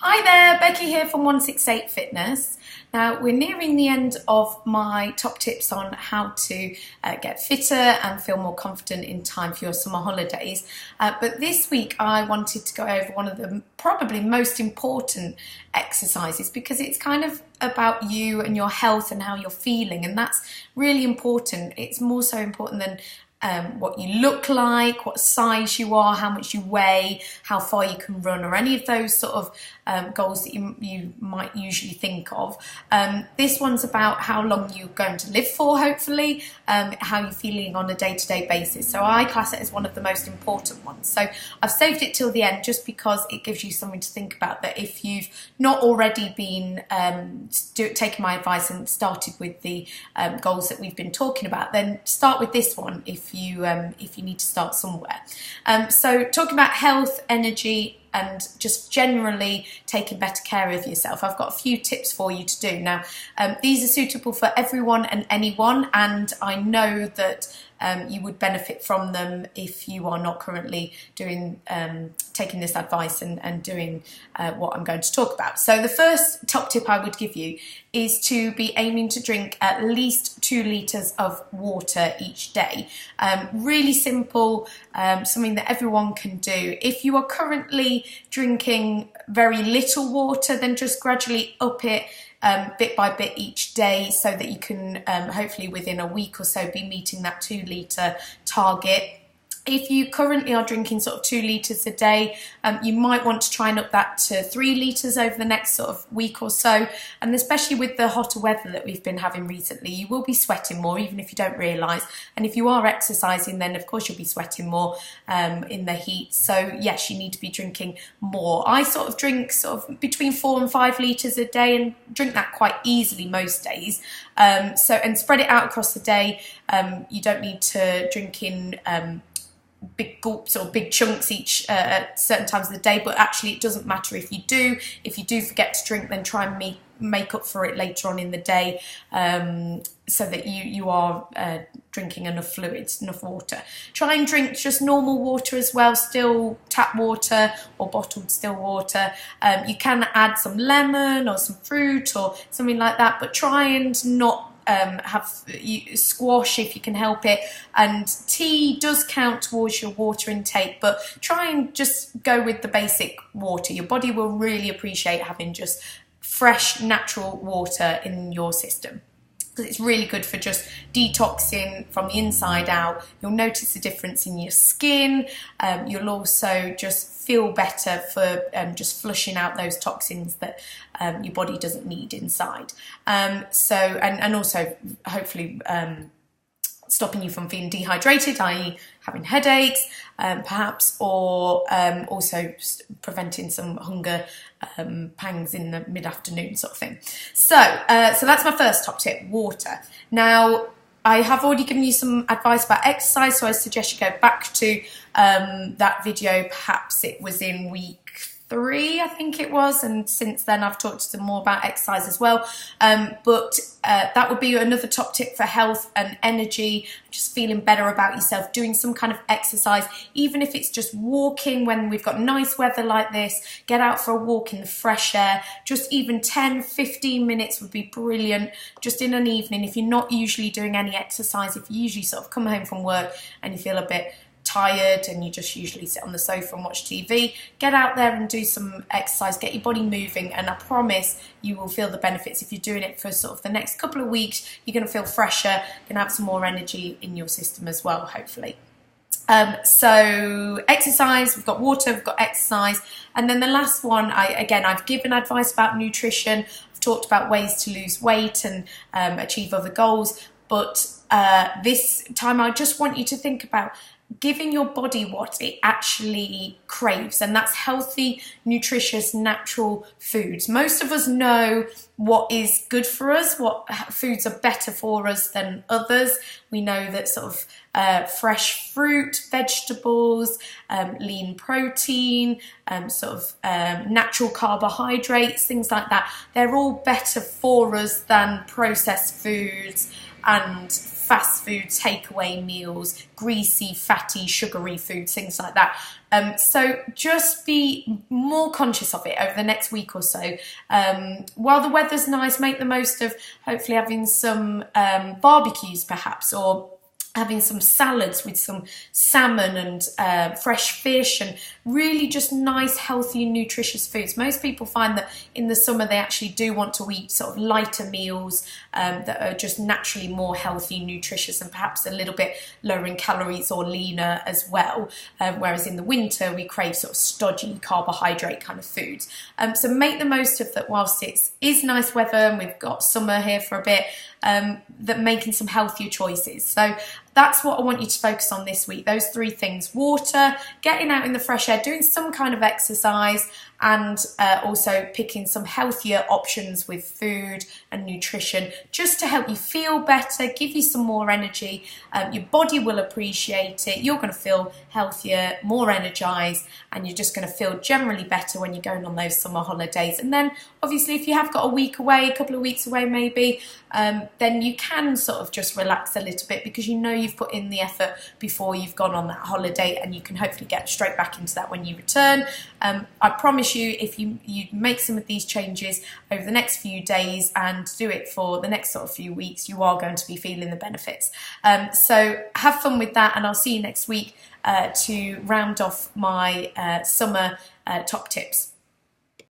Hi there, Becky here from 168 Fitness. Now we're nearing the end of my top tips on how to get fitter and feel more confident in time for your summer holidays. But this week I wanted to go over one of the probably most important exercises because it's kind of about you and your health and how you're feeling, and that's really important. It's more so important than what you look like, what size you are, how much you weigh, how far you can run, or any of those sort of goals that you might usually think of. This one's about how long you're going to live for, hopefully, how you're feeling on a day-to-day basis. So I class it as one of the most important ones. So I've saved it till the end just because it gives you something to think about, that if you've not already been taking my advice and started with the goals that we've been talking about, then start with this one if you need to start somewhere. So talking about health, energy, and just generally taking better care of yourself, I've got a few tips for you to do. Now, these are suitable for everyone and anyone, and I know that you would benefit from them if you are not currently doing taking this advice and doing what I'm going to talk about. So the first top tip I would give you is to be aiming to drink at least 2 litres of water each day. Really simple, something that everyone can do. If you are currently drinking very little water, then just gradually up it bit by bit each day, so that you can hopefully within a week or so be meeting that 2 litre target. If you currently are drinking sort of 2 litres a day, you might want to try and up that to 3 litres over the next sort of week or so. And especially with the hotter weather that we've been having recently, you will be sweating more, even if you don't realise. And if you are exercising, then of course you'll be sweating more in the heat. So yes, you need to be drinking more. I sort of drink sort of between 4 and 5 litres a day, and drink that quite easily most days. And spread it out across the day. You don't need to drink in big gulps or big chunks each at certain times of the day, but actually it doesn't matter if you do. If you do forget to drink, then try and make up for it later on in the day, so that you are drinking enough fluids, enough water. Try and drink just normal water as well, still tap water or bottled still water. You can add some lemon or some fruit or something like that, but try and not have squash if you can help it. And tea does count towards your water intake, but try and just go with the basic water. Your body will really appreciate having just fresh, natural water in your system, because it's really good for just detoxing from the inside out. You'll notice a difference in your skin. You'll also just feel better for just flushing out those toxins that your body doesn't need inside. And also hopefully stopping you from feeling dehydrated, i.e. having headaches, perhaps, or also preventing some hunger pangs in the mid-afternoon sort of thing. So that's my first top tip, water. Now, I have already given you some advice about exercise, so I suggest you go back to that video. Perhaps it was in week 3, I think it was, and since then I've talked some more about exercise as well. But that would be another top tip for health and energy, just feeling better about yourself, doing some kind of exercise, even if it's just walking when we've got nice weather like this. Get out for a walk in the fresh air. Just even 10-15 minutes would be brilliant, just in an evening. If you're not usually doing any exercise, if you usually sort of come home from work and you feel a bit tired and you just usually sit on the sofa and watch TV, get out there and do some exercise, get your body moving, and I promise you will feel the benefits. If you're doing it for sort of the next couple of weeks, you're going to feel fresher, going to have some more energy in your system as well, hopefully. So exercise, we've got water, we've got exercise, and then the last one, I've given advice about nutrition. I've talked about ways to lose weight and achieve other goals, but this time I just want you to think about giving your body what it actually craves, and that's healthy, nutritious, natural foods. Most of us know what is good for us, what foods are better for us than others. We know that sort of fresh fruit, vegetables, lean protein, natural carbohydrates, things like that. They're all better for us than processed foods and fast food, takeaway meals, greasy, fatty, sugary foods, things like that. So just be more conscious of it over the next week or so. While the weather's nice, make the most of hopefully having some barbecues perhaps, or having some salads with some salmon and fresh fish, and really just nice, healthy, nutritious foods. Most people find that in the summer they actually do want to eat sort of lighter meals that are just naturally more healthy, nutritious, and perhaps a little bit lower in calories or leaner as well. Whereas in the winter we crave sort of stodgy carbohydrate kind of foods. So make the most of that whilst it is nice weather and we've got summer here for a bit, that making some healthier choices. So that's what I want you to focus on this week. Those 3 things: water, getting out in the fresh air, doing some kind of exercise, and also picking some healthier options with food and nutrition, just to help you feel better, give you some more energy. Your body will appreciate it. You're going to feel healthier, more energized, and you're just going to feel generally better when you're going on those summer holidays. And then obviously if you have got a week away, a couple of weeks away maybe, then you can sort of just relax a little bit, because you know you've put in the effort before you've gone on that holiday, and you can hopefully get straight back into that when you return. I promise you, if you make some of these changes over the next few days and do it for the next sort of few weeks, you are going to be feeling the benefits. So have fun with that, and I'll see you next week to round off my summer top tips.